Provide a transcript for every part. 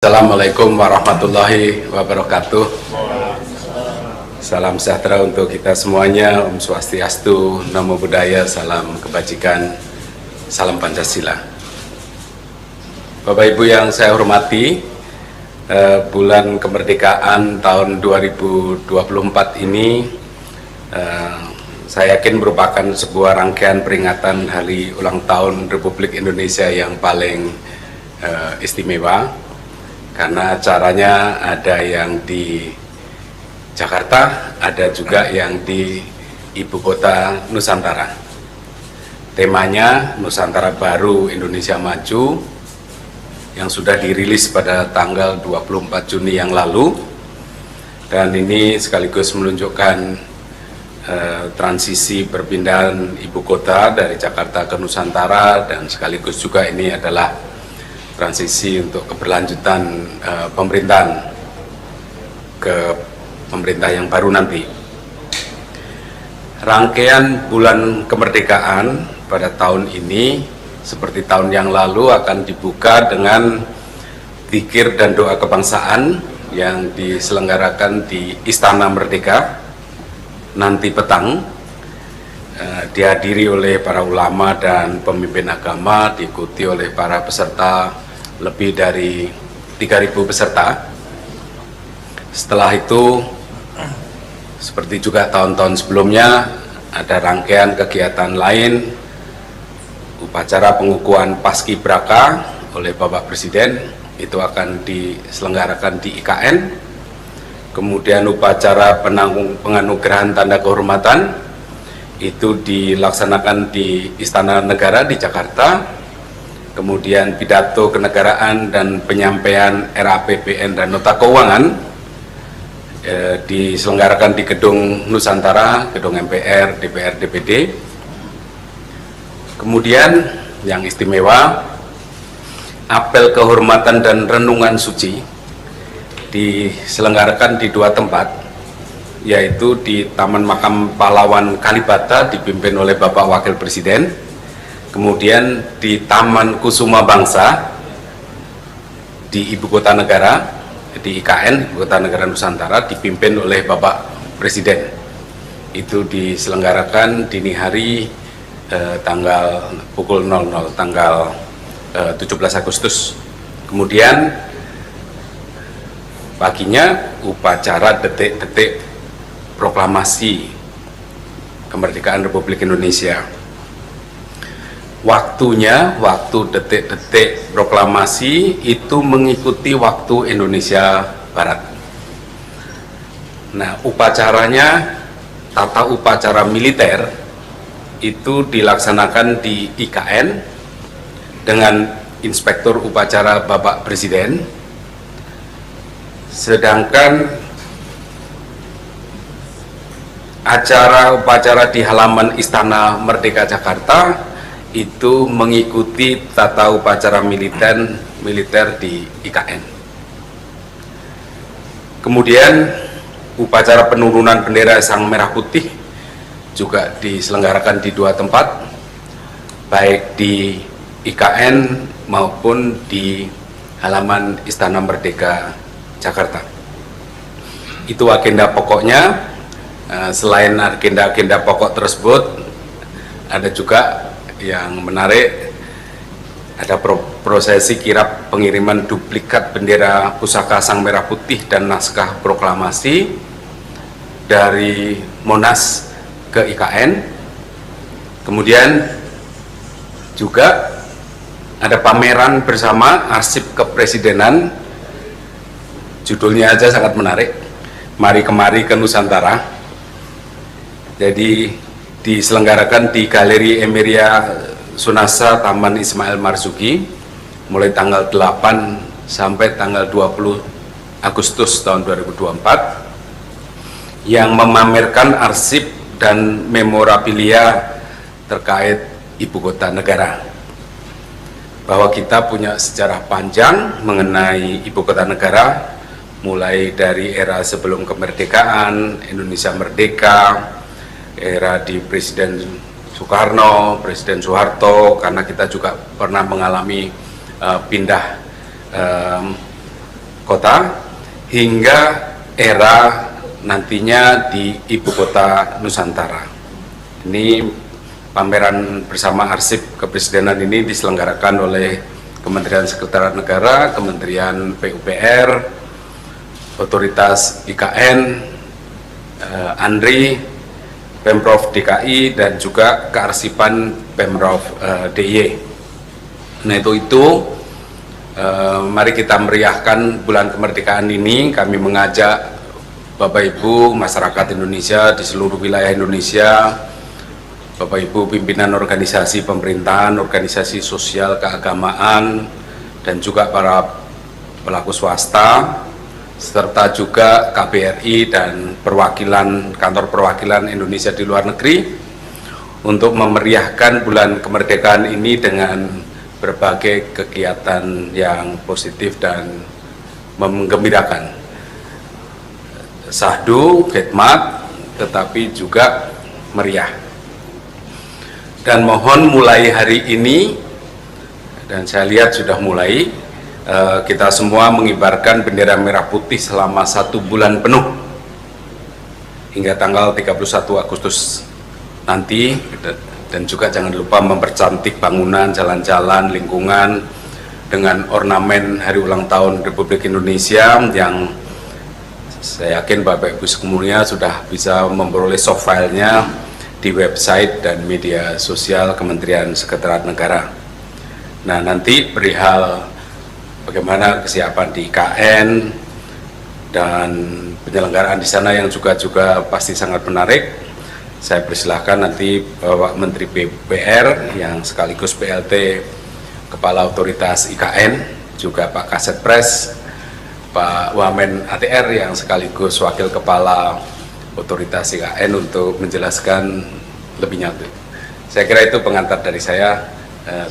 Assalamualaikum warahmatullahi wabarakatuh. Salam sejahtera untuk kita semuanya. Om Swastiastu, Namo Buddhaya, salam kebajikan, salam Pancasila. Bapak Ibu yang saya hormati, bulan kemerdekaan tahun 2024 ini saya yakin merupakan sebuah rangkaian peringatan hari ulang tahun Republik Indonesia yang paling istimewa. Karena acaranya ada yang di Jakarta, ada juga yang di Ibu Kota Nusantara. Temanya Nusantara Baru Indonesia Maju yang sudah dirilis pada tanggal 24 Juni yang lalu. Dan ini sekaligus menunjukkan transisi perpindahan ibu kota dari Jakarta ke Nusantara, dan sekaligus juga ini adalah transisi untuk keberlanjutan pemerintahan ke pemerintah yang baru nanti. Rangkaian bulan kemerdekaan pada tahun ini seperti tahun yang lalu akan dibuka dengan zikir dan doa kebangsaan yang diselenggarakan di Istana Merdeka nanti petang, dihadiri oleh para ulama dan pemimpin agama, diikuti oleh para peserta lebih dari 3.000 peserta. Setelah itu, seperti juga tahun-tahun sebelumnya, ada rangkaian kegiatan lain, upacara pengukuhan Paskibraka oleh Bapak Presiden, itu akan diselenggarakan di IKN. Kemudian upacara penganugerahan tanda kehormatan itu dilaksanakan di Istana Negara di Jakarta. Kemudian pidato kenegaraan dan penyampaian RAPBN dan nota keuangan diselenggarakan di Gedung Nusantara, Gedung MPR, DPR, DPD. Kemudian yang istimewa, apel kehormatan dan renungan suci diselenggarakan di dua tempat, yaitu di Taman Makam Pahlawan Kalibata dipimpin oleh Bapak Wakil Presiden. Kemudian di Taman Kusuma Bangsa di Ibu Kota Negara, di IKN, Ibu Kota Negara Nusantara, dipimpin oleh Bapak Presiden. Itu diselenggarakan dini hari tanggal pukul 00, tanggal 17 Agustus. Kemudian paginya upacara detik-detik proklamasi kemerdekaan Republik Indonesia. Waktunya, waktu detik-detik proklamasi itu mengikuti waktu Indonesia Barat. Nah, upacaranya, tata upacara militer itu dilaksanakan di IKN dengan Inspektur Upacara Bapak Presiden. Sedangkan acara upacara di halaman Istana Merdeka Jakarta itu mengikuti tata upacara militer di IKN. Kemudian upacara penurunan bendera Sang Merah Putih juga diselenggarakan di dua tempat, baik di IKN maupun di halaman Istana Merdeka Jakarta. Itu agenda pokoknya. Selain agenda-agenda pokok tersebut, ada juga yang menarik, ada prosesi kirap pengiriman duplikat bendera pusaka Sang Merah Putih dan naskah proklamasi dari Monas ke IKN. Kemudian juga ada pameran bersama arsip kepresidenan, judulnya aja sangat menarik, Mari Kemari ke Nusantara. Jadi diselenggarakan di Galeri Emeria Sunasa Taman Ismail Marzuki mulai tanggal 8 sampai tanggal 20 Agustus tahun 2024, yang memamerkan arsip dan memorabilia terkait ibu kota negara. Bahwa kita punya sejarah panjang mengenai ibu kota negara, mulai dari era sebelum kemerdekaan, Indonesia merdeka, era di Presiden Soekarno, Presiden Soeharto, karena kita juga pernah mengalami pindah kota hingga era nantinya di ibu kota Nusantara. Ini pameran bersama arsip kepresidenan ini diselenggarakan oleh Kementerian Sekretariat Negara, Kementerian PUPR, Otoritas IKN, ANRI, Pemprov DKI, dan juga kearsipan Pemprov DIY. Nah itu mari kita meriahkan bulan kemerdekaan ini. Kami mengajak Bapak Ibu masyarakat Indonesia di seluruh wilayah Indonesia, Bapak Ibu pimpinan organisasi pemerintahan, organisasi sosial keagamaan, dan juga para pelaku swasta, serta juga KBRI dan kantor perwakilan Indonesia di luar negeri untuk memeriahkan bulan kemerdekaan ini dengan berbagai kegiatan yang positif dan menggembirakan. Sahdu, khidmat, tetapi juga meriah. Dan mohon mulai hari ini, dan saya lihat sudah mulai, kita semua mengibarkan bendera merah putih selama 1 bulan penuh hingga tanggal 31 Agustus nanti. Dan juga jangan lupa mempercantik bangunan, jalan-jalan, lingkungan dengan ornamen hari ulang tahun Republik Indonesia yang saya yakin Bapak Ibu semuanya sudah bisa memperoleh soft filenya di website dan media sosial Kementerian Sekretariat Negara. Nah, nanti perihal bagaimana kesiapan di IKN dan penyelenggaraan di sana yang juga pasti sangat menarik. Saya persilahkan nanti Bapak Menteri PUPR yang sekaligus PLT Kepala Otoritas IKN, juga Pak Kasetpres, Pak Wamen ATR yang sekaligus Wakil Kepala Otoritas IKN untuk menjelaskan lebih lanjut. Saya kira itu pengantar dari saya.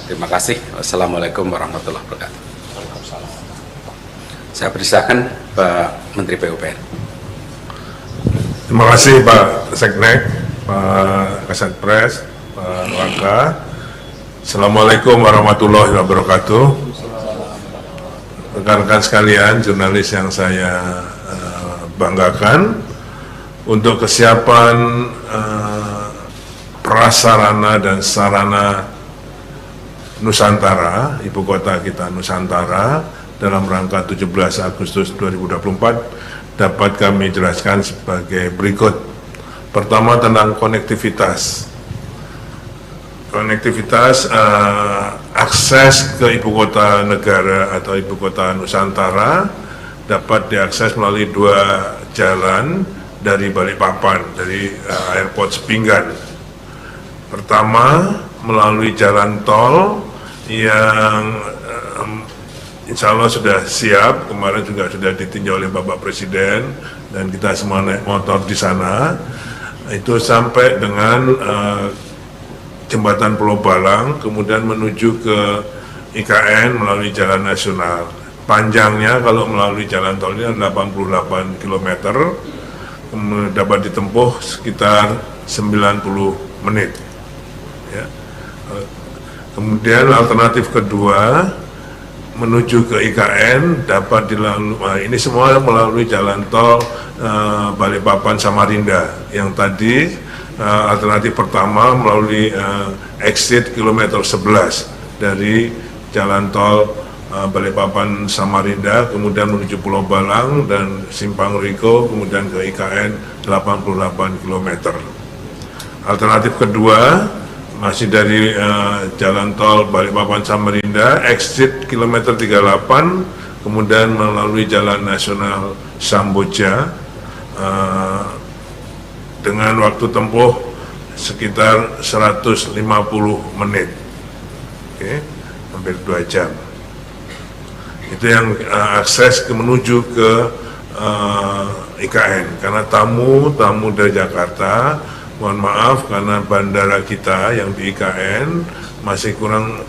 Terima kasih. Wassalamualaikum warahmatullahi wabarakatuh. Saya persilahkan Pak Menteri PUPR. Terima kasih Pak Seknek, Pak Kasetpres, Pak Waka. Assalamualaikum warahmatullahi wabarakatuh. Rekan-rekan sekalian, jurnalis yang saya banggakan, untuk kesiapan prasarana dan sarana Nusantara, ibu kota kita Nusantara, dalam rangka 17 Agustus 2024 dapat kami jelaskan sebagai berikut. Pertama, tentang konektivitas. Akses ke ibu kota negara atau ibu kota Nusantara dapat diakses melalui 2 jalan dari Balikpapan, dari Airport Sepinggan. Pertama, melalui jalan tol yang insya Allah sudah siap, kemarin juga sudah ditinjau oleh Bapak Presiden dan kita semua naik motor di sana, itu sampai dengan Jembatan Pulau Balang, kemudian menuju ke IKN melalui jalan nasional. Panjangnya kalau melalui jalan tol ini 88 km, dapat ditempuh sekitar 90 menit. Ya. Kemudian alternatif kedua, menuju ke IKN dapat dilalui, ini semua melalui jalan tol Balikpapan Samarinda, yang tadi alternatif pertama melalui exit kilometer 11 dari jalan tol Balikpapan Samarinda, kemudian menuju Pulau Balang dan Simpang Riko, kemudian ke IKN 88 km. Alternatif kedua masih dari jalan tol Balikpapan Samarinda, exit kilometer 38, kemudian melalui jalan nasional Samboja, dengan waktu tempuh sekitar 150 menit, hampir 2 jam. Itu yang akses menuju ke IKN. Karena tamu dari Jakarta, mohon maaf karena bandara kita yang di IKN masih kurang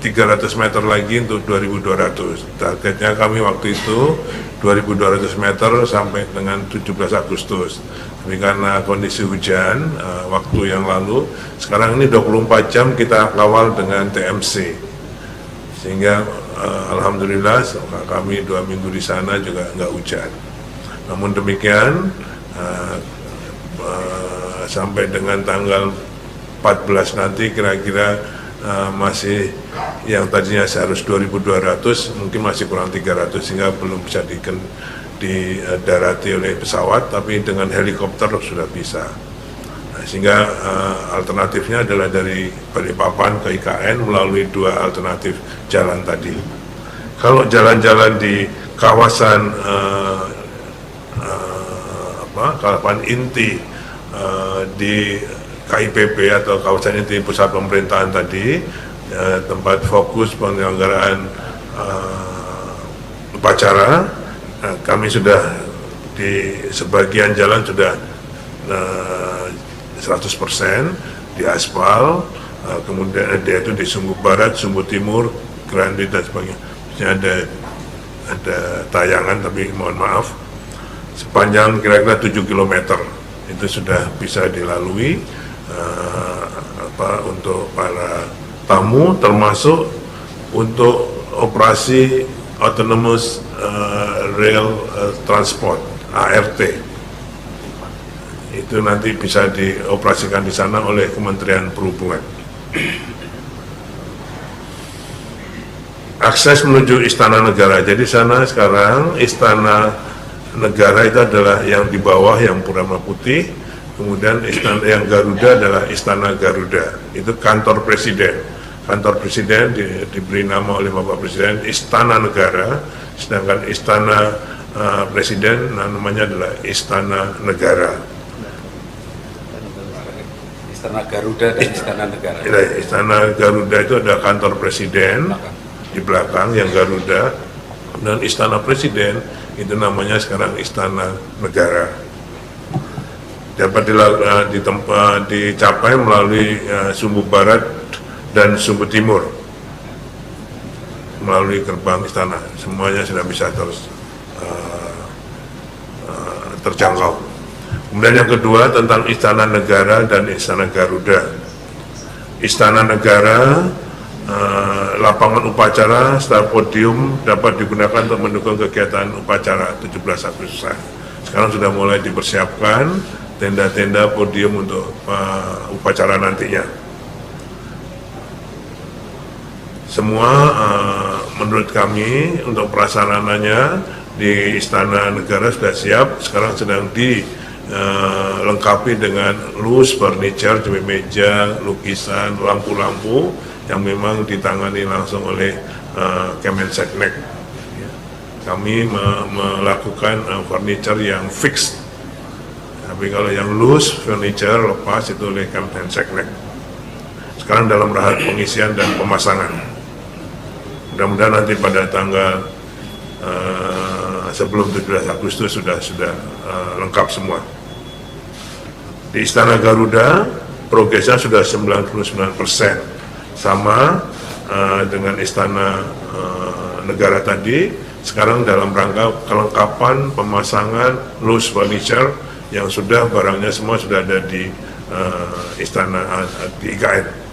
300 meter lagi untuk 2200. Targetnya kami waktu itu 2200 meter sampai dengan 17 Agustus. Tapi karena kondisi hujan waktu yang lalu, sekarang ini 24 jam kita kawal dengan TMC, sehingga alhamdulillah kami 2 minggu di sana juga nggak hujan. Namun demikian sampai dengan tanggal 14 nanti kira-kira masih yang tadinya seharus 2.200 mungkin masih kurang 300 sehingga belum bisa didarati oleh pesawat, tapi dengan helikopter sudah bisa. Sehingga alternatifnya adalah dari Balikpapan ke IKN melalui 2 alternatif jalan tadi. Kalau jalan-jalan di kawasan kawasan inti di KIPP atau kawasan inti pusat pemerintahan tadi, tempat fokus penyelenggaraan upacara, kami sudah di sebagian jalan sudah 100% di aspal, kemudian yaitu di Sumbu Barat, Sumbu Timur, Grandi dan sebagainya. Ada tayangan tapi mohon maaf, sepanjang kira-kira 7 km itu sudah bisa dilalui untuk para tamu, termasuk untuk operasi autonomous rail transport ART. Itu nanti bisa dioperasikan di sana oleh Kementerian Perhubungan. Akses menuju Istana Negara. Jadi sana sekarang Istana Negara itu adalah yang di bawah yang Purnama Putih, kemudian istana yang Garuda adalah Istana Garuda. Itu kantor Presiden. Kantor Presiden diberi nama oleh Bapak Presiden Istana Negara, sedangkan Istana Presiden namanya adalah Istana Negara. Istana Garuda dan Istana Negara. Istana Garuda itu ada kantor Presiden di belakang yang Garuda, dan Istana Presiden itu namanya sekarang Istana Negara. Dapat dicapai melalui Sumbu Barat dan Sumbu Timur melalui gerbang istana. Semuanya sudah bisa terjangkau. Kemudian yang kedua tentang Istana Negara dan Istana Garuda. Istana Negara, lapangan upacara serta podium dapat digunakan untuk mendukung kegiatan upacara 17 Agustusan. Sekarang sudah mulai dipersiapkan tenda-tenda podium untuk upacara nantinya. Semua menurut kami untuk prasarananya di Istana Negara sudah siap. Sekarang sedang dilengkapi dengan loose furniture, meja, lukisan, lampu-lampu yang memang ditangani langsung oleh Kemenseknek. Kami melakukan furniture yang fix, tapi kalau yang loose furniture lepas itu oleh Kemenseknek. Sekarang dalam tahap pengisian dan pemasangan. Mudah-mudahan nanti pada tanggal sebelum 17 Agustus sudah lengkap semua. Di Istana Garuda progresnya sudah 99%. Sama dengan Istana Negara tadi, sekarang dalam rangka kelengkapan pemasangan loose furniture yang sudah barangnya semua sudah ada di Istana di IKN.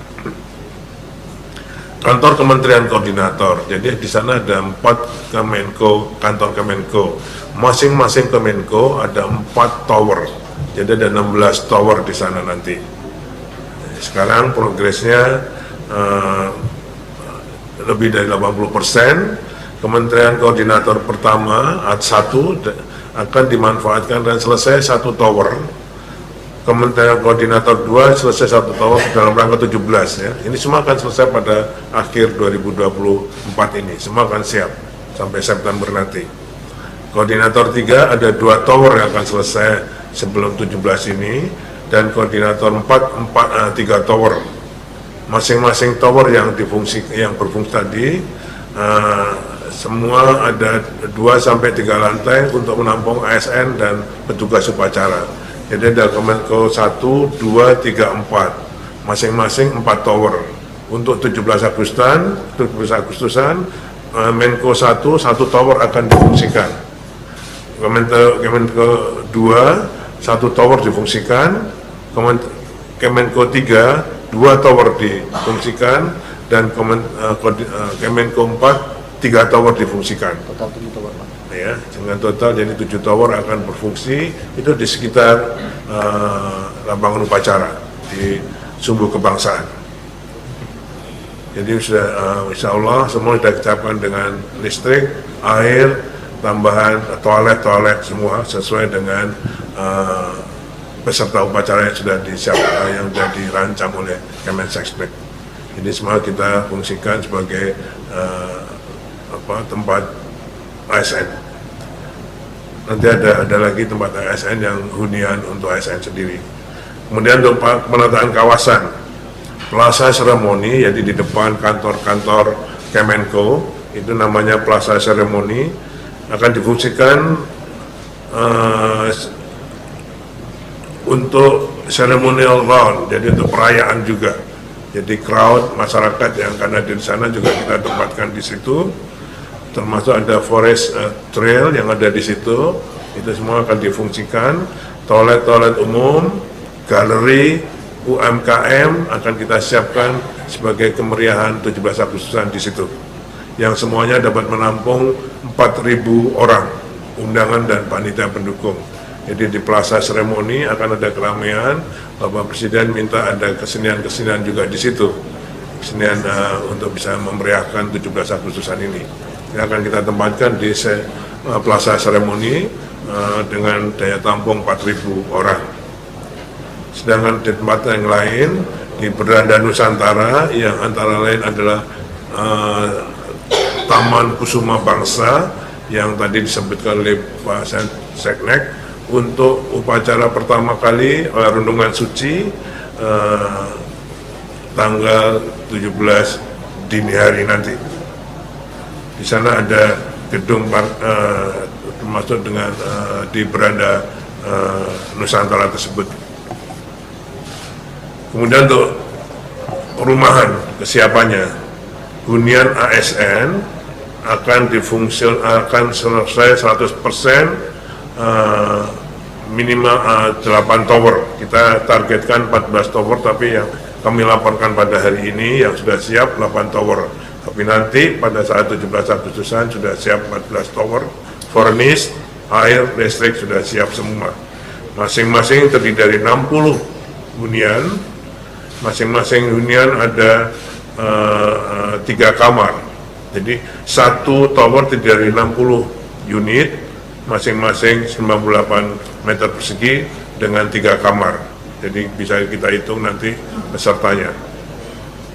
Kantor Kementerian Koordinator, jadi di sana ada 4 Kemenko, kantor Kemenko. Masing-masing Kemenko ada 4 tower, jadi ada 16 tower di sana nanti. Sekarang progresnya lebih dari 80%. Kementerian Koordinator pertama AT1 akan dimanfaatkan dan selesai 1 tower. Kementerian Koordinator 2 selesai 1 tower dalam rangka 17 ya. Ini semua akan selesai pada akhir 2024 ini. Semua akan siap sampai September nanti. Koordinator 3 ada 2 tower yang akan selesai sebelum 17 ini, dan koordinator 3 tower. Masing-masing tower yang berfungsi tadi semua ada 2-3 lantai untuk menampung ASN dan petugas upacara. Jadi ada Kemenko 1, 2, 3, 4, masing-masing 4 tower. Untuk 17 Agustusan, Menko 1 tower akan difungsikan. Kemenko 2, 1 tower difungsikan. Kemenko 3, 2 tower difungsikan, dan Kemenko 4 3 tower difungsikan. Total 7 tower, Pak. Ya, dengan total jadi 7 tower akan berfungsi itu di sekitar lapangan upacara di Sumbu Kebangsaan. Jadi sudah insya Allah semua sudah dicapkan dengan listrik, air, tambahan toilet semua sesuai dengan peserta upacara yang sudah yang sudah dirancang oleh Kemensesnek. Jadi semua kita fungsikan sebagai tempat ASN. Nanti ada lagi tempat ASN yang hunian untuk ASN sendiri. Kemudian untuk penataan kawasan, Plaza Seremoni, jadi di depan kantor-kantor Kemenko, itu namanya Plaza Seremoni, akan difungsikan untuk ceremonial round, jadi untuk perayaan juga. Jadi crowd masyarakat yang akan hadir di sana juga kita tempatkan di situ. Termasuk ada forest trail yang ada di situ, itu semua akan difungsikan. Toilet umum, galeri, UMKM akan kita siapkan sebagai kemeriahan 17 Agustusan di situ, yang semuanya dapat menampung 4.000 orang undangan dan panitia pendukung. Jadi di Plaza Seremoni akan ada keramaian. Bapak Presiden minta ada kesenian juga di situ, kesenian untuk bisa memeriahkan 17 Agustusan ini. Yang akan kita tempatkan di Plaza Seremoni dengan daya tampung 4.000 orang. Sedangkan di tempat yang lain di Beranda Nusantara yang antara lain adalah Taman Kusuma Bangsa yang tadi disebutkan oleh Pak Seknek, untuk upacara pertama kali Rundungan Suci tanggal 17 dini hari nanti. Di sana ada gedung termasuk dengan di Beranda Nusantara tersebut. Kemudian untuk perumahan kesiapannya, hunian ASN akan selesai 100%, minimal 8 tower. Kita targetkan 14 tower, tapi yang kami laporkan pada hari ini yang sudah siap 8 tower. Tapi nanti pada saat 17 Agustusan sudah siap 14 tower, furnished, air, listrik sudah siap semua. Masing-masing terdiri dari 60 hunian, masing-masing hunian ada 3 kamar. Jadi satu tower terdiri dari 60 unit, masing-masing 98 meter persegi dengan 3 kamar. Jadi bisa kita hitung nanti pesertanya.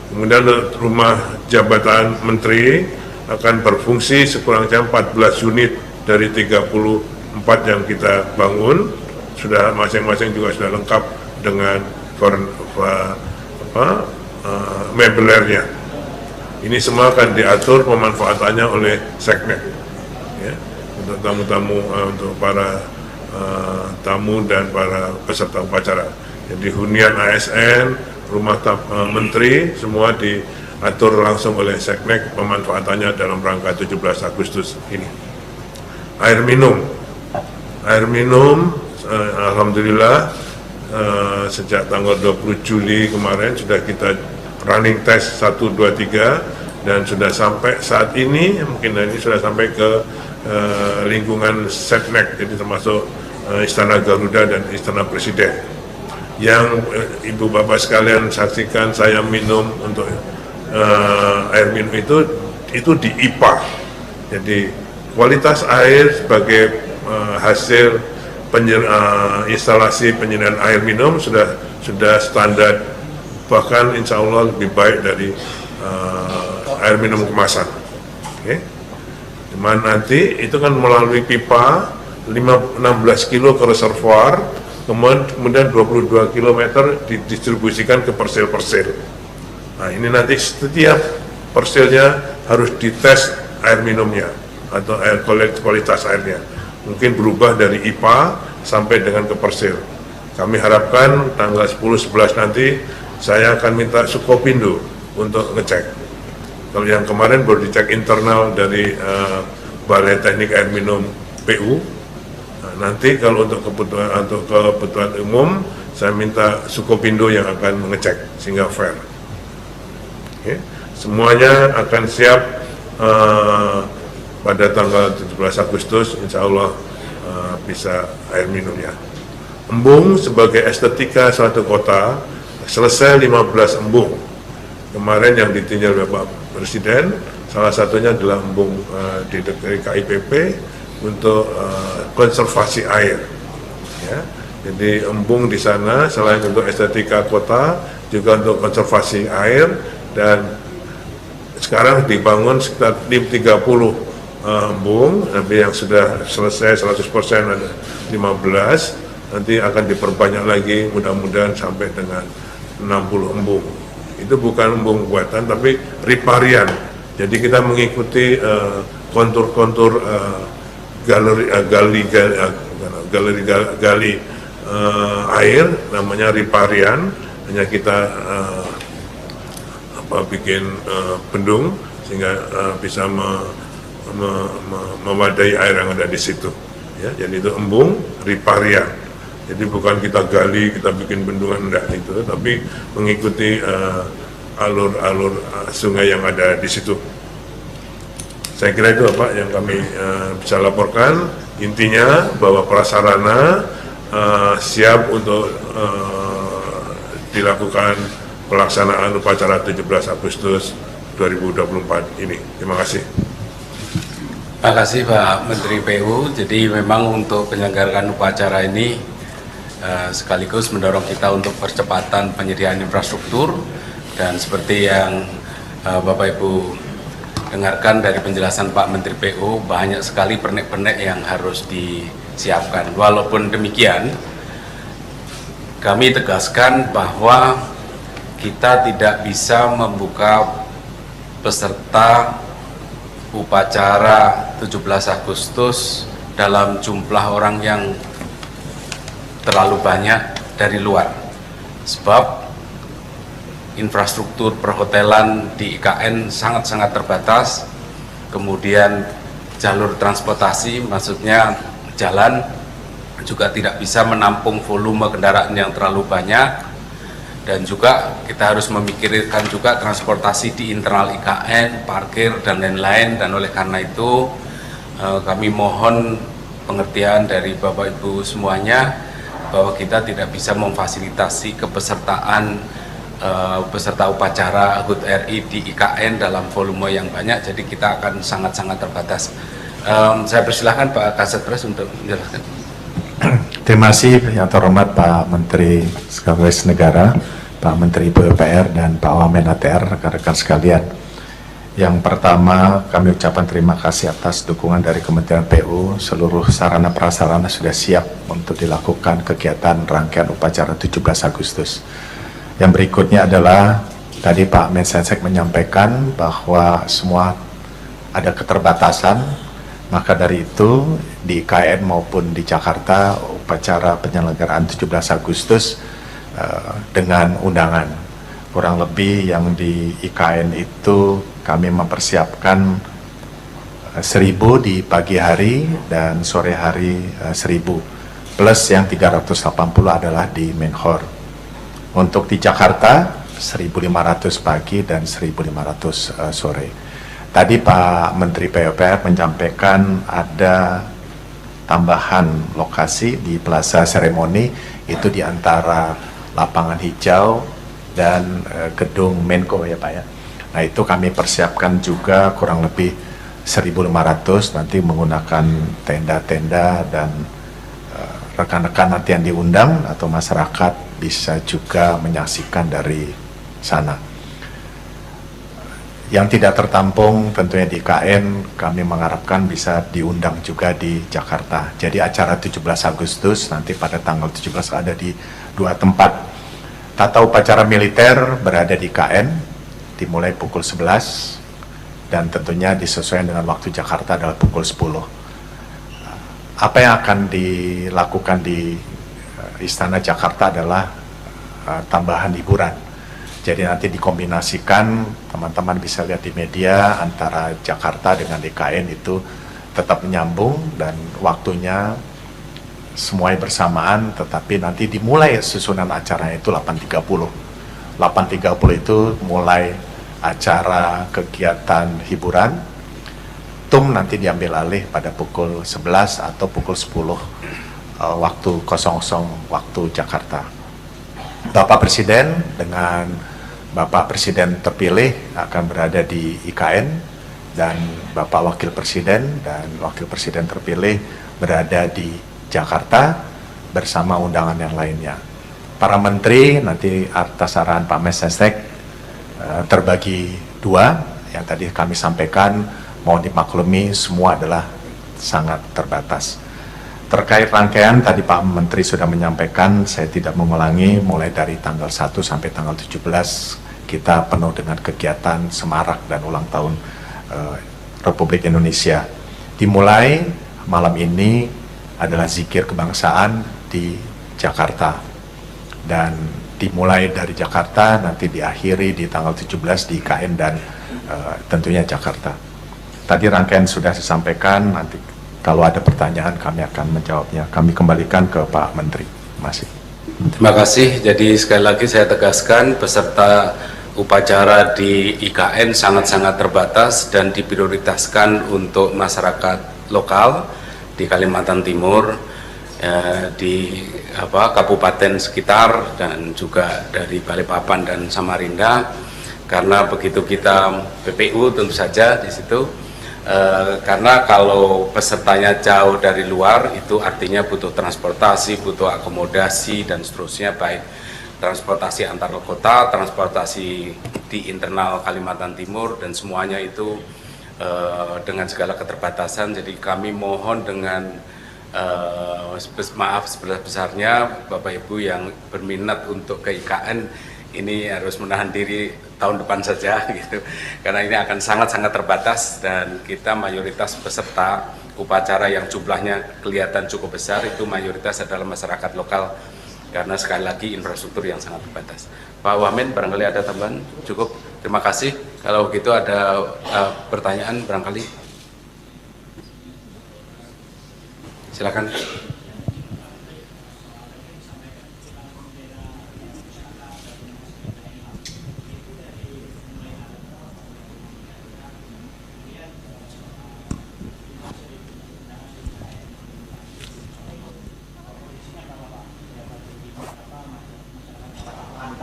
Kemudian rumah jabatan menteri akan berfungsi sekurang-kurangnya 14 unit dari 34 yang kita bangun. Sudah masing-masing juga sudah lengkap dengan mebelernya. Ini semua akan diatur pemanfaatannya oleh Seknek, ya, untuk tamu-tamu, untuk para tamu dan para peserta upacara. Jadi hunian ASN, rumah menteri semua diatur langsung oleh Seknek pemanfaatannya dalam rangka 17 Agustus ini. Air minum, alhamdulillah sejak tanggal 20 Juli kemarin sudah kita running test 1, 2, 3 dan sudah sampai saat ini, mungkin ini sudah sampai ke lingkungan Seknek, jadi termasuk Istana Garuda dan Istana Presiden. Yang ibu bapak sekalian saksikan saya minum untuk air minum itu di IPA. Jadi kualitas air sebagai hasil instalasi penyediaan air minum sudah standar, bahkan insya Allah lebih baik dari air minum kemasan. Okay. Cuman nanti itu kan melalui pipa 16 kilo ke reservoir, kemudian 22 km didistribusikan ke persil-persil. Nah ini nanti setiap persilnya harus dites air minumnya atau kualitas airnya. Mungkin berubah dari IPA sampai dengan ke persil. Kami harapkan tanggal 10-11 nanti saya akan minta Sukopindo untuk ngecek. Kalau yang kemarin baru dicek internal dari Balai Teknik Air Minum PU. Nanti kalau untuk kebutuhan umum saya minta Sukopindo yang akan mengecek sehingga fair. Okay. Semuanya akan siap pada tanggal 17 Agustus insya Allah bisa air minumnya. Embung sebagai estetika suatu kota, selesai 15 embung. Kemarin yang ditinjau Bapak Presiden, salah satunya adalah embung di KIPP untuk konservasi air. Ya. Jadi embung di sana selain untuk estetika kota, juga untuk konservasi air, dan sekarang dibangun sekitar 30 embung, tapi yang sudah selesai 100% ada 15, nanti akan diperbanyak lagi mudah-mudahan sampai dengan 60 embung. Itu bukan embung buatan tapi riparian. Jadi kita mengikuti kontur-kontur gali air, namanya riparian. Hanya kita bikin bendung sehingga bisa memadai air yang ada di situ. Ya, jadi itu embung riparian. Jadi bukan kita gali, kita bikin bendungan, enggak itu, tapi mengikuti alur-alur sungai yang ada di situ. Saya kira itu Pak yang kami bisa laporkan. Intinya bahwa prasarana siap untuk dilakukan pelaksanaan upacara 17 Agustus 2024 ini. Terima kasih. Terima kasih Pak Menteri PU. Jadi memang untuk penyelenggaraan upacara ini sekaligus mendorong kita untuk percepatan penyediaan infrastruktur, dan seperti yang Bapak Ibu dengarkan dari penjelasan Pak Menteri PU, banyak sekali pernek-pernek yang harus disiapkan. Walaupun demikian, kami tegaskan bahwa kita tidak bisa membuka peserta upacara 17 Agustus dalam jumlah orang yang terlalu banyak dari luar, sebab infrastruktur perhotelan di IKN sangat-sangat terbatas, kemudian jalur transportasi, maksudnya jalan, juga tidak bisa menampung volume kendaraan yang terlalu banyak, dan juga kita harus memikirkan juga transportasi di internal IKN, parkir, dan lain-lain. Dan oleh karena itu kami mohon pengertian dari Bapak Ibu semuanya bahwa kita tidak bisa memfasilitasi kepesertaan peserta upacara HUT RI di IKN dalam volume yang banyak, jadi kita akan sangat-sangat terbatas. Saya persilahkan Pak Kasetpres untuk menjelaskan. Terima kasih yang terhormat Pak Menteri Sekretaris Negara, Pak Menteri PUPR, dan Pak Wamen ATR, rekan-rekan sekalian. Yang pertama, kami ucapkan terima kasih atas dukungan dari Kementerian PU. Seluruh sarana prasarana sudah siap untuk dilakukan kegiatan rangkaian upacara 17 Agustus. Yang berikutnya adalah tadi Pak Mensesnek menyampaikan bahwa semua ada keterbatasan, maka dari itu di IKN maupun di Jakarta upacara penyelenggaraan 17 Agustus dengan undangan. Kurang lebih yang di IKN itu kami mempersiapkan 1.000 di pagi hari dan sore hari 1.000, plus yang 380 adalah di Menhor. Untuk di Jakarta 1.500 pagi dan 1.500 sore. Tadi Pak Menteri PUPR menyampaikan ada tambahan lokasi di Plaza Seremoni, itu di antara lapangan hijau dan gedung Menko ya Pak ya. Nah itu kami persiapkan juga kurang lebih 1.500 nanti menggunakan tenda-tenda, dan rekan-rekan nanti yang diundang atau masyarakat bisa juga menyaksikan dari sana. Yang tidak tertampung tentunya di IKN, kami mengharapkan bisa diundang juga di Jakarta. Jadi acara 17 Agustus nanti pada tanggal 17 ada di 2 tempat. Tata upacara militer berada di IKN, dimulai pukul 11, dan tentunya disesuaikan dengan waktu Jakarta adalah pukul 10. Apa yang akan dilakukan di Istana Jakarta adalah tambahan hiburan. Jadi nanti dikombinasikan, teman-teman bisa lihat di media, antara Jakarta dengan DKN itu tetap menyambung dan waktunya semuanya bersamaan, tetapi nanti dimulai susunan acaranya itu 8.30. 8.30 itu mulai acara kegiatan hiburan, TUM nanti diambil alih pada pukul 11 atau pukul 10 waktu 00 waktu Jakarta. Bapak Presiden dengan Bapak Presiden terpilih akan berada di IKN dan Bapak Wakil Presiden dan Wakil Presiden terpilih berada di Jakarta bersama undangan yang lainnya. Para menteri nanti atas arahan Pak Mensesnek terbagi dua, yang tadi kami sampaikan, mohon dimaklumi semua adalah sangat terbatas. Terkait rangkaian tadi Pak Menteri sudah menyampaikan, saya tidak mengulangi, mulai dari tanggal 1 sampai tanggal 17 kita penuh dengan kegiatan semarak dan ulang tahun Republik Indonesia. Dimulai malam ini adalah zikir kebangsaan di Jakarta dan dimulai dari Jakarta nanti diakhiri di tanggal 17 di IKN dan tentunya Jakarta. Tadi rangkaian sudah saya sampaikan, nanti kalau ada pertanyaan kami akan menjawabnya. Kami kembalikan ke Pak Menteri. Terima kasih. Terima kasih. Jadi sekali lagi saya tegaskan, peserta upacara di IKN sangat-sangat terbatas dan diprioritaskan untuk masyarakat lokal di Kalimantan Timur, di kabupaten sekitar dan juga dari Balikpapan dan Samarinda. Karena begitu kita PPU tentu saja di situ. Karena kalau pesertanya jauh dari luar itu artinya butuh transportasi, butuh akomodasi dan seterusnya, baik transportasi antar kota, transportasi di internal Kalimantan Timur dan semuanya itu dengan segala keterbatasan. Jadi kami mohon dengan maaf sebesar-besarnya Bapak Ibu yang berminat untuk ke IKN ini harus menahan diri tahun depan saja gitu, karena ini akan sangat-sangat terbatas dan kita mayoritas peserta upacara yang jumlahnya kelihatan cukup besar itu mayoritas adalah masyarakat lokal karena sekali lagi infrastruktur yang sangat terbatas. Pak Wamen, barangkali ada tambahan? Cukup, terima kasih. Kalau gitu ada pertanyaan barangkali, silakan.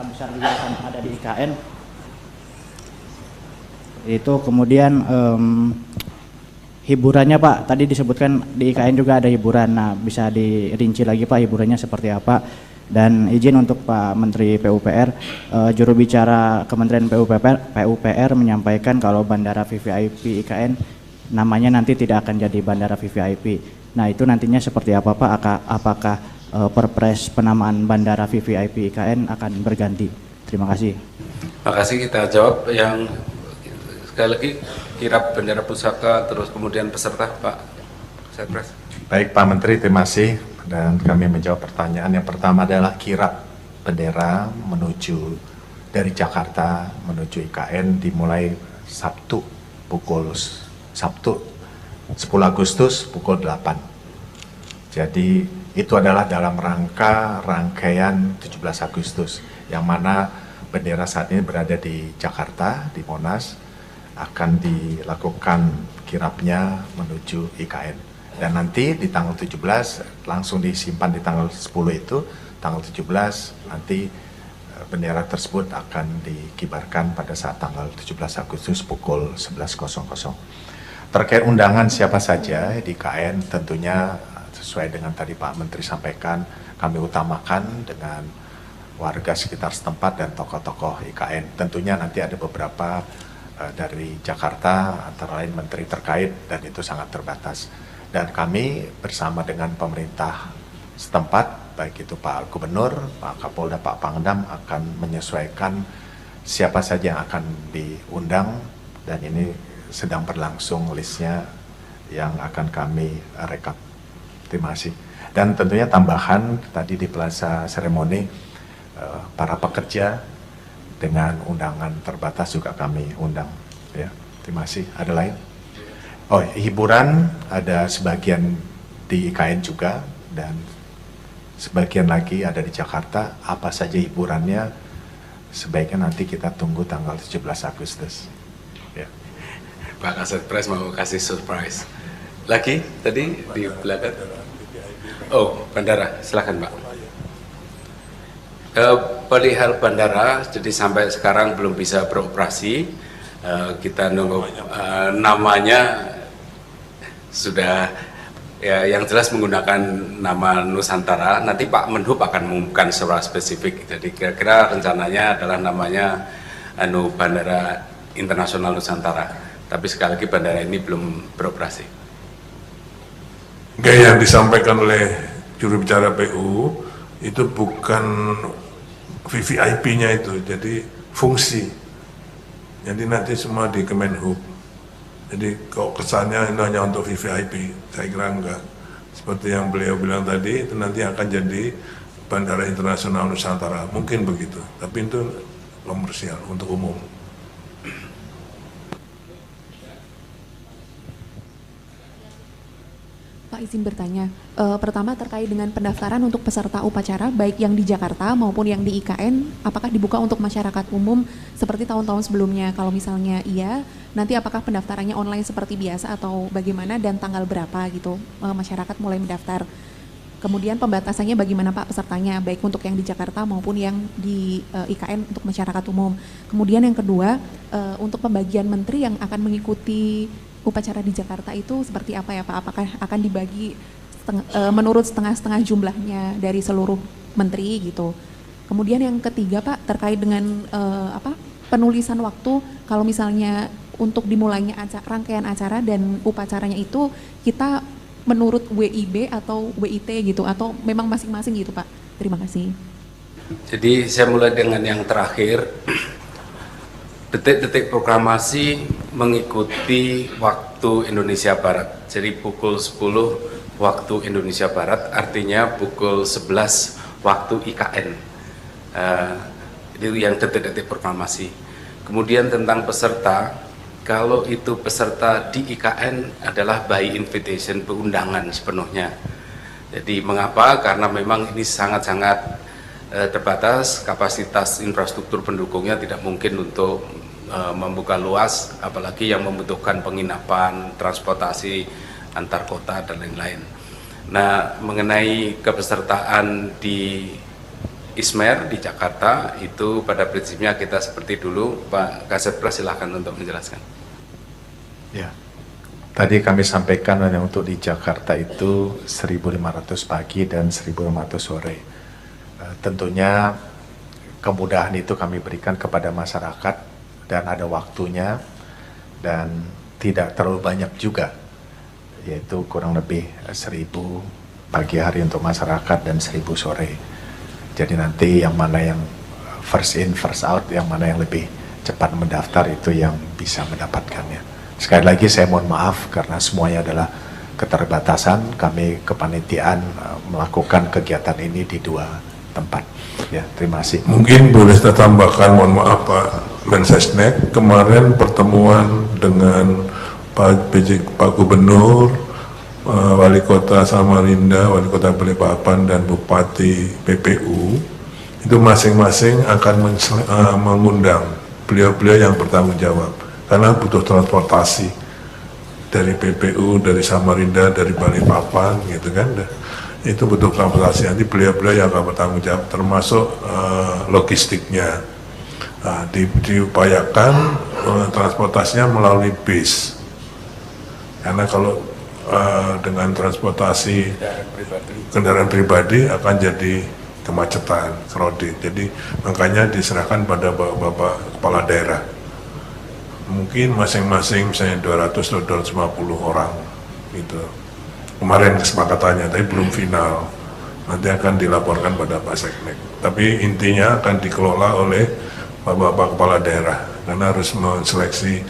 Besar juga akan ada di IKN. Itu kemudian hiburannya Pak, tadi disebutkan di IKN juga ada hiburan. Nah, bisa dirinci lagi Pak hiburannya seperti apa? Dan izin untuk Pak Menteri PUPR, juru bicara Kementerian PUPR menyampaikan kalau bandara VVIP IKN namanya nanti tidak akan jadi bandara VVIP. Nah, itu nantinya seperti apa Pak? Apakah Perpres penamaan bandara VVIP IKN akan berganti? Terima kasih. Terima kasih, kita jawab yang sekali lagi kirap bendera pusaka terus kemudian peserta Pak Setpres. Baik Pak Menteri, terima kasih dan kami menjawab pertanyaan. Yang pertama adalah kirap bendera menuju dari Jakarta menuju IKN dimulai Sabtu 10 Agustus pukul 8. Jadi itu adalah dalam rangkaian 17 Agustus yang mana bendera saat ini berada di Jakarta, di Monas, akan dilakukan kirapnya menuju IKN. Dan nanti di tanggal 17 langsung disimpan di tanggal 10 itu, tanggal 17 nanti bendera tersebut akan dikibarkan pada saat tanggal 17 Agustus pukul 11.00. Terkait undangan siapa saja di IKN tentunya sesuai dengan tadi Pak Menteri sampaikan, kami utamakan dengan warga sekitar setempat dan tokoh-tokoh IKN. Tentunya nanti ada beberapa dari Jakarta, antara lain menteri terkait, dan itu sangat terbatas. Dan kami bersama dengan pemerintah setempat, baik itu Pak Gubernur, Pak Kapolda, Pak Pangdam, akan menyesuaikan siapa saja yang akan diundang, dan ini sedang berlangsung listnya yang akan kami rekap. Terima kasih. Dan tentunya tambahan tadi di Plaza Seremoni para pekerja dengan undangan terbatas juga kami undang. Ya, terima kasih. Ada lain? Oh, hiburan ada sebagian di IKN juga dan sebagian lagi ada di Jakarta. Apa saja hiburannya? Sebaiknya nanti kita tunggu tanggal 17 Agustus. Ya. Pak Kasetpres mau kasih surprise. Lagi tadi di belakang. Oh, bandara, silakan Pak. Perihal bandara, jadi sampai sekarang belum bisa beroperasi. Kita nunggu namanya sudah ya, yang jelas menggunakan nama Nusantara. Nanti Pak Menhub akan mengumumkan secara spesifik. Jadi kira-kira rencananya adalah namanya Bandara Internasional Nusantara. Tapi sekali lagi bandara ini belum beroperasi. Kayak yang disampaikan oleh juru bicara PU itu bukan VVIP-nya itu, jadi fungsi. Jadi nanti semua di Kemenhub. Jadi kok kesannya ini hanya untuk VVIP, saya kira enggak. Seperti yang beliau bilang tadi, itu nanti akan jadi Bandara Internasional Nusantara, mungkin begitu. Tapi itu komersial untuk umum. Pak, izin bertanya. Pertama terkait dengan pendaftaran untuk peserta upacara baik yang di Jakarta maupun yang di IKN, apakah dibuka untuk masyarakat umum seperti tahun-tahun sebelumnya? Kalau misalnya iya, nanti apakah pendaftarannya online seperti biasa atau bagaimana dan tanggal berapa gitu masyarakat mulai mendaftar? Kemudian pembatasannya bagaimana Pak pesertanya, baik untuk yang di Jakarta maupun yang di IKN untuk masyarakat umum. Kemudian yang kedua, untuk pembagian menteri yang akan mengikuti upacara di Jakarta itu seperti apa ya Pak? Apakah akan dibagi menurut setengah-setengah jumlahnya dari seluruh menteri gitu? Kemudian yang ketiga Pak, terkait dengan penulisan waktu, kalau misalnya untuk dimulainya rangkaian acara dan upacaranya itu kita menurut WIB atau WIT gitu, atau memang masing-masing gitu Pak? Terima kasih. Jadi saya mulai dengan yang terakhir. Detik-detik proklamasi mengikuti waktu Indonesia Barat. Jadi pukul 10 waktu Indonesia Barat, artinya pukul 11 waktu IKN. Itu yang detik-detik proklamasi. Kemudian tentang peserta, kalau itu peserta di IKN adalah by invitation, undangan sepenuhnya. Jadi mengapa? Karena memang ini sangat-sangat terbatas, kapasitas infrastruktur pendukungnya tidak mungkin untuk membuka luas, apalagi yang membutuhkan penginapan, transportasi antar kota dan lain-lain. Nah, mengenai kepesertaan di ISMER di Jakarta, itu pada prinsipnya kita seperti dulu. Pak Kasetpres silahkan untuk menjelaskan. Ya, tadi kami sampaikan untuk di Jakarta itu 1.500 pagi dan 1.500 sore. Tentunya kemudahan itu kami berikan kepada masyarakat dan ada waktunya dan tidak terlalu banyak juga, yaitu kurang lebih 1.000 pagi hari untuk masyarakat dan 1.000 sore. Jadi nanti yang mana yang first in first out, yang mana yang lebih cepat mendaftar itu yang bisa mendapatkannya. Sekali lagi saya mohon maaf karena semuanya adalah keterbatasan. Kami kepanitiaan melakukan kegiatan ini di 2 tempat. Ya, terima kasih. Mungkin boleh saya tambahkan, mohon maaf Pak Mensesnek, kemarin pertemuan dengan Pak Gubernur, Wali Kota Samarinda, Wali Kota Balikpapan, dan Bupati PPU, itu masing-masing akan mengundang beliau-beliau yang bertanggung jawab, karena butuh transportasi dari PPU, dari Samarinda, dari Balikpapan, gitu kan. Itu butuh transportasi, nanti beliau-beliau yang akan bertanggung jawab, termasuk logistiknya. Diupayakan transportasinya melalui bis, karena kalau dengan transportasi kendaraan pribadi akan jadi kemacetan, crowded. Jadi makanya diserahkan pada Bapak Kepala Daerah. Mungkin masing-masing misalnya 200 atau 250 orang gitu. Kemarin kesepakatannya, tapi belum final. Nanti akan dilaporkan pada Pak Seknek. Tapi intinya akan dikelola oleh Bapak Kepala Daerah, karena harus menseleksi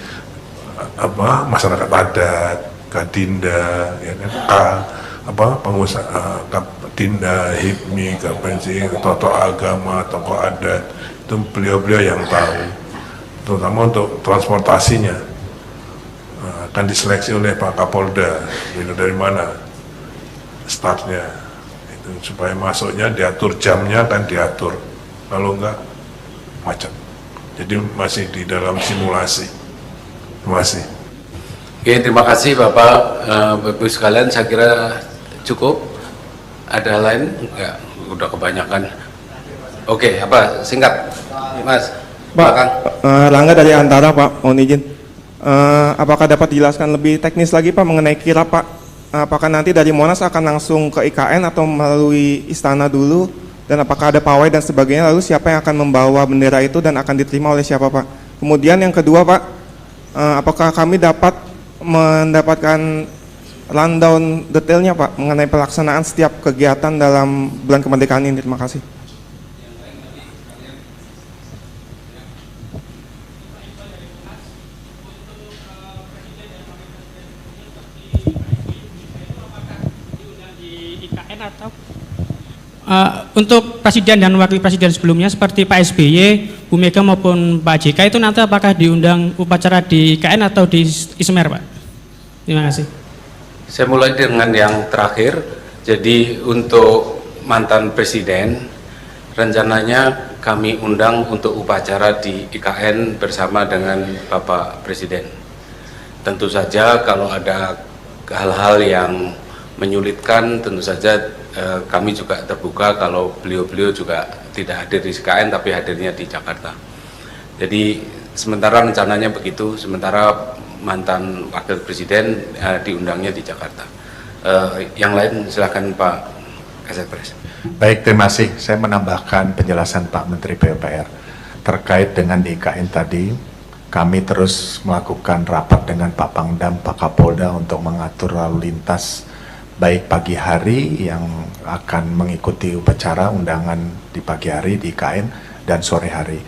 masyarakat adat, Kadinda, ya kan, pengusaha, Dinda, HIPMI, Kapensi, tokoh agama, tokoh adat, itu beliau-beliau yang tahu, terutama untuk transportasinya. Akan diseleksi oleh Pak Kapolda, dari mana startnya, itu supaya masuknya diatur, jamnya kan diatur, kalau enggak macet. Jadi masih di dalam simulasi. Terima kasih. Oke, terima kasih Bapak, Ibu sekalian. Saya kira cukup. Ada lain? Enggak, udah kebanyakan. Oke, apa singkat, Mas? Pak, Belakang. Rangga dari Antara, Pak, mohon izin. Apakah dapat dijelaskan lebih teknis lagi, Pak, mengenai kirap, Pak? Apakah nanti dari Monas akan langsung ke IKN atau melalui istana dulu? Dan apakah ada pawai dan sebagainya? Lalu siapa yang akan membawa bendera itu dan akan diterima oleh siapa, Pak? Kemudian yang kedua, Pak, apakah kami dapat mendapatkan rundown detailnya, Pak, mengenai pelaksanaan setiap kegiatan dalam bulan kemerdekaan ini? Terima kasih. IKN atau untuk presiden dan wakil presiden sebelumnya seperti Pak SBY, Bu Mega maupun Pak JK itu nanti apakah diundang upacara di IKN atau di Ismer, Pak? Terima kasih. Saya mulai dengan yang terakhir. Jadi untuk mantan presiden, rencananya kami undang untuk upacara di IKN bersama dengan Bapak Presiden. Tentu saja kalau ada hal-hal yang menyulitkan, tentu saja kami juga terbuka kalau beliau-beliau juga tidak hadir di IKN tapi hadirnya di Jakarta. Jadi sementara rencananya begitu, sementara mantan wakil presiden diundangnya di Jakarta. Yang lain silakan Pak Kasat Pres. Baik, terima kasih. Saya menambahkan penjelasan Pak Menteri PUPR terkait dengan di IKN tadi. Kami terus melakukan rapat dengan Pak Pangdam, Pak Kapolda untuk mengatur lalu lintas baik pagi hari yang akan mengikuti upacara undangan di pagi hari di IKN dan sore hari.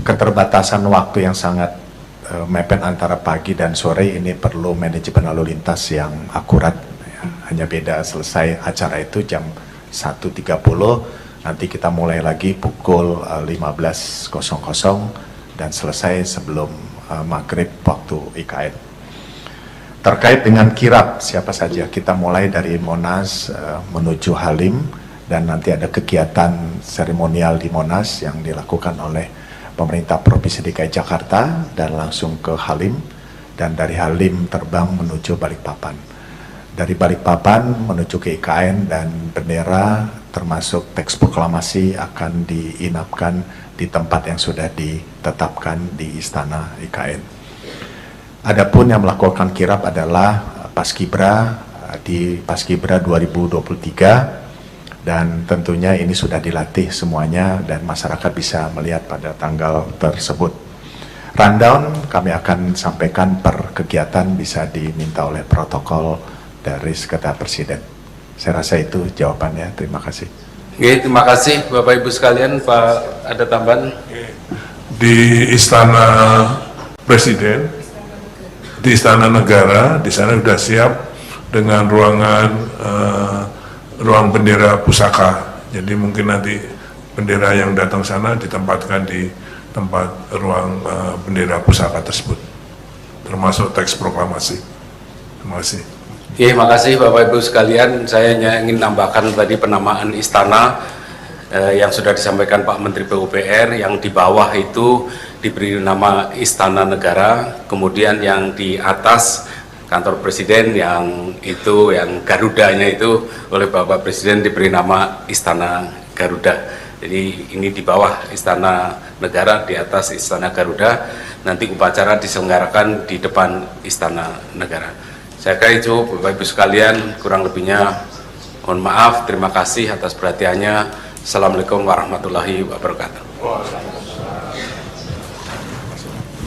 Keterbatasan waktu yang sangat mepet antara pagi dan sore ini perlu manajemen lalu lintas yang akurat. Hanya beda selesai acara itu jam 1.30, nanti kita mulai lagi pukul 15.00 dan selesai sebelum maghrib waktu IKN. Terkait dengan kirap, siapa saja, kita mulai dari Monas menuju Halim, dan nanti ada kegiatan seremonial di Monas yang dilakukan oleh pemerintah Provinsi DKI Jakarta dan langsung ke Halim, dan dari Halim terbang menuju Balikpapan. Dari Balikpapan menuju ke IKN, dan bendera termasuk teks proklamasi akan diinapkan di tempat yang sudah ditetapkan di Istana IKN. Adapun yang melakukan kirap adalah Paskibra di Paskibra 2023, dan tentunya ini sudah dilatih semuanya dan masyarakat bisa melihat pada tanggal tersebut. Rundown kami akan sampaikan per kegiatan, bisa diminta oleh protokol dari Sekretariat Presiden. Saya rasa itu jawabannya. Terima kasih. Oke, terima kasih Bapak Ibu sekalian. Pak, ada tambahan? Di Istana Presiden, di Istana Negara, di sana sudah siap dengan ruang bendera pusaka. Jadi mungkin nanti bendera yang datang sana ditempatkan di tempat ruang bendera pusaka tersebut, termasuk teks proklamasi. Terima kasih. Oke, makasih Bapak Ibu sekalian. Saya hanya ingin tambahkan tadi penamaan istana yang sudah disampaikan Pak Menteri PUPR. Yang di bawah itu diberi nama Istana Negara, kemudian yang di atas kantor Presiden yang itu, yang Garudanya itu oleh Bapak Presiden diberi nama Istana Garuda. Jadi ini di bawah Istana Negara, di atas Istana Garuda. Nanti upacara diselenggarakan di depan Istana Negara. Saya kira itu Bapak Ibu sekalian, kurang lebihnya mohon maaf. Terima kasih atas perhatiannya. Assalamualaikum warahmatullahi wabarakatuh.